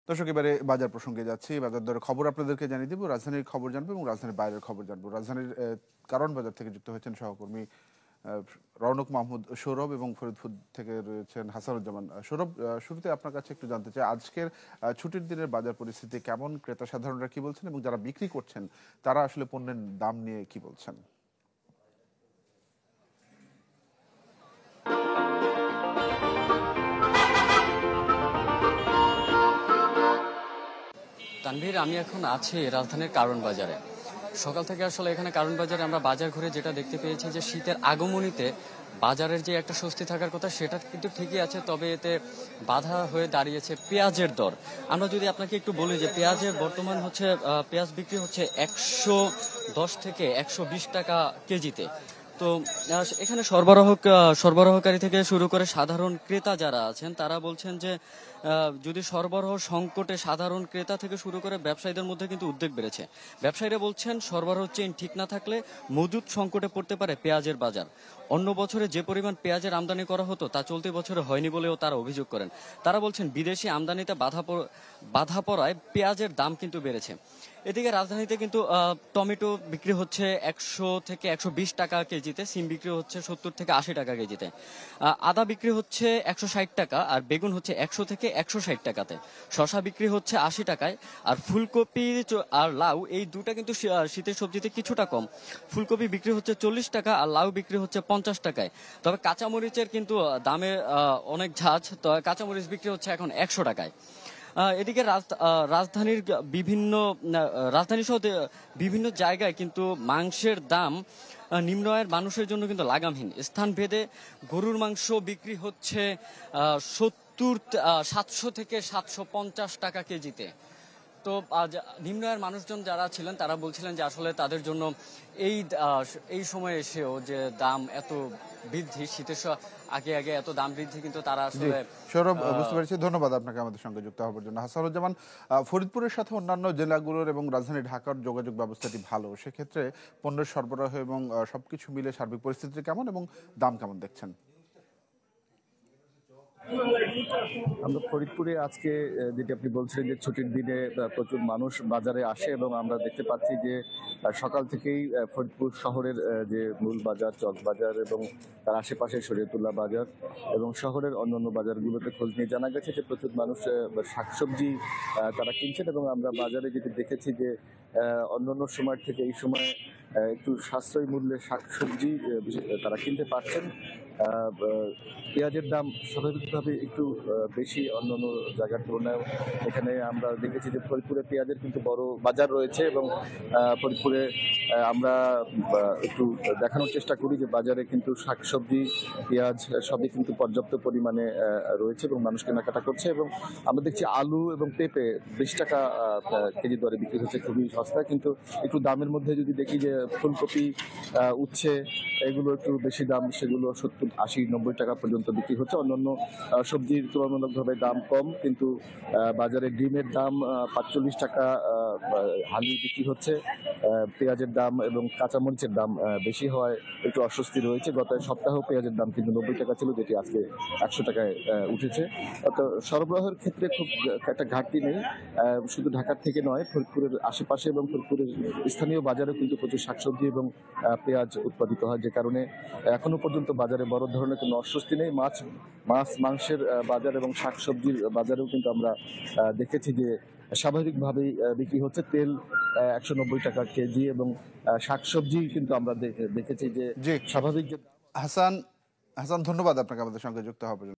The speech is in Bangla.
দর্শক, এবারে বাজার প্রসঙ্গে যাচ্ছি। বাজার দরের খবর আপনাদেরকে জানিয়ে দিব, রাজধানীর খবর জানবো এবং রাজধানীর বাইরের খবর জানবো। রাজধানীর কারণ বাজার থেকে যুক্ত হয়েছেন সহকর্মী রৌনক মাহমুদ সৌরভ এবং ফরিদপুর থেকে রয়েছেন হাসানুজ্জামান। সৌরভ, শুরুতে আপনার কাছে একটু জানতে চাই, আজকের ছুটির দিনের বাজার পরিস্থিতি কেমন, ক্রেতা সাধারণরা কি বলছেন এবং যারা বিক্রি করছেন তারা আসলে পণ্যের দাম নিয়ে কি বলছেন? তানভীর, আমি এখন আছি রাজধানীর কারণ বাজারে। সকাল থেকে আসলে এখানে কারণ বাজারে আমরা বাজার ঘুরে যেটা দেখতে পেয়েছি যে শীতের আগমনীতে বাজারের যে একটা স্বস্তি থাকার কথা সেটা কিন্তু ঠিকই আছে, তবে এতে বাধা হয়ে দাঁড়িয়েছে পেঁয়াজের দর। আমরা যদি আপনাকে একটু বলি যে পেঁয়াজের বর্তমান হচ্ছে পেঁয়াজ বিক্রি হচ্ছে 110 থেকে 120 টাকা কেজিতে। তো এখানে সরবরাহকারী থেকে শুরু করে সাধারণ ক্রেতা যারা আছেন তারা বলছেন যে যদি সরবরাহ সংকটে সাধারণ ক্রেতা থেকে শুরু করে ব্যবসায়ীদের মধ্যে কিন্তু উদ্বেগ বেড়েছে। ব্যবসায়ীরা বলছেন সরবরাহ চেইন ঠিক না থাকলে মজুদ সংকটে পড়তে পারে পেঁয়াজের বাজার। অন্য বছরে যে পরিমাণ পেঁয়াজের আমদানি করা হতো তা চলতি বছরে হয়নি বলেও তারা অভিযোগ করেন। তারা বলছেন বিদেশি আমদানিতে বাধা পড়ায় পেঁয়াজের দাম কিন্তু বেড়েছে। এদিকে রাজধানীতে কিন্তু টমেটো বিক্রি হচ্ছে 100 থেকে 120 টাকা কেজিতে, সিম বিক্রি হচ্ছে 70 থেকে 80 টাকা কেজিতে, আদা বিক্রি হচ্ছে 160 টাকা, আর বেগুন হচ্ছে 100 থেকে 160 টাকাতে, শসা বিক্রি হচ্ছে 80 টাকায়, আর ফুলকপি আর লাউ এই দুটা কিন্তু শীতের সবজিতে কিছুটা কম। ফুলকপি বিক্রি হচ্ছে 40 টাকা আর লাউ বিক্রি হচ্ছে 50 টাকায়। তবে কাঁচামরিচের কিন্তু দামে অনেক ঝাঁজ, তো কাঁচামরিচ বিক্রি হচ্ছে এখন 100 টাকায়। এদিকে রাজধানী সহ বিভিন্ন জায়গায় কিন্তু মাংসের দাম নিম্ন আয়ের মানুষের জন্য কিন্তু লাগামহীন। স্থান ভেদে গরুর মাংস বিক্রি হচ্ছে 700 থেকে 750 টাকা কেজিতে। তো নিম্ন আয়ের মানুষজন যারা ছিলেন তারা বলছিলেন যে আসলে তাদের জন্য এই সময় এসেও যে দাম এত বৃদ্ধি, শীতের আগে আগে এত দাম বৃদ্ধি কিন্তু তারা আসলে। সৌরভ, বুঝতে পেরেছি। ধন্যবাদ আপনাকে আমাদের সঙ্গে যুক্ত হওয়ার জন্য। হাসানুজ্জামান, ফরিদপুরের সাথে অন্যান্য জেলাগুলোর এবং রাজধানী ঢাকার যোগাযোগ ব্যবস্থাটি ভালো, সেক্ষেত্রে পণ্যের সরবরাহ এবং সবকিছু মিলে সার্বিক পরিস্থিতি কেমন এবং দাম কেমন দেখছেন? আমরা ফরিদপুরে আজকে যেটি আপনি বলছিলেন যে ছুটির দিনে প্রচুর মানুষ বাজারে আসে এবং আমরা দেখতে পাচ্ছি যে সকাল থেকেই ফরিদপুর শহরের যে মূল বাজার চক বাজার এবং তার আশেপাশে শরীয়তুল্লাহ বাজার এবং শহরের অন্যান্য বাজারগুলোতে খোঁজ নিয়ে জানা গেছে যে প্রচুর মানুষ শাকসবজি তারা কিনছেন এবং আমরা বাজারে যেটি দেখেছি যে অন্যান্য সময়ের থেকে এই সময় একটু সাশ্রয়ী মূল্যে শাকসবজি তারা কিনতে পারছেন। পেঁয়াজের দাম স্বাভাবিকভাবে একটু বেশি অন্যান্য জায়গার তুলনায়। এখানে আমরা দেখেছি যে ফরিদপুরে পেঁয়াজের কিন্তু বড় বাজার রয়েছে এবং ফরিদপুরে আমরা একটু দেখানোর চেষ্টা করি যে বাজারে কিন্তু শাকসবজি পেঁয়াজ সবই কিন্তু পর্যাপ্ত পরিমাণে রয়েছে এবং মানুষ কেনাকাটা করছে। এবং আমরা দেখছি আলু এবং পেঁপে 20 টাকা কেজি দরে বিক্রি হচ্ছে, খুবই সস্তা। কিন্তু একটু দামের মধ্যে যদি দেখি যে ফুলকপি উচ্ছে এগুলো একটু বেশি দাম, সেগুলো 70 80 90 টাকা পর্যন্ত বিক্রি হচ্ছে। অন্যান্য সবজির তুলনামূলকভাবে দাম কম, কিন্তু বাজারে ডিমের দাম 45 টাকা হালি বিক্রি হচ্ছে। পেঁয়াজের দাম এবং কাঁচামরিচের দাম বেশি হয়, একটু অস্বস্তি রয়েছে। গত সপ্তাহ পেঁয়াজের দাম কিন্তু 90 টাকা ছিল, যেটি আজকে 100 টাকায় উঠেছে। তো সরবরাহের ক্ষেত্রে খুব একটা ঘাটতি নেই, শুধু ঢাকার থেকে নয়, ফরিদপুরের আশেপাশে এবং ফরিদপুরের স্থানীয় বাজারেও কিন্তু প্রচুর শাকসবজি এবং পেঁয়াজ উৎপাদিত হয়, যে কারণে এখনো পর্যন্ত বাজারে বড় ধরনের কোনো অস্বস্তি নেই। মাংসের বাজার এবং শাকসবজির বাজারেও কিন্তু আমরা দেখেছি যে স্বাভাবিকভাবেই বিক্রি হচ্ছে। তেল 190 টাকা কেজি এবং শাকসবজি কিন্তু আমরা দেখেছি যে জি স্বাভাবিক যে। হাসান, ধন্যবাদ আপনাকে আমাদের সঙ্গে যুক্ত হওয়ার জন্য।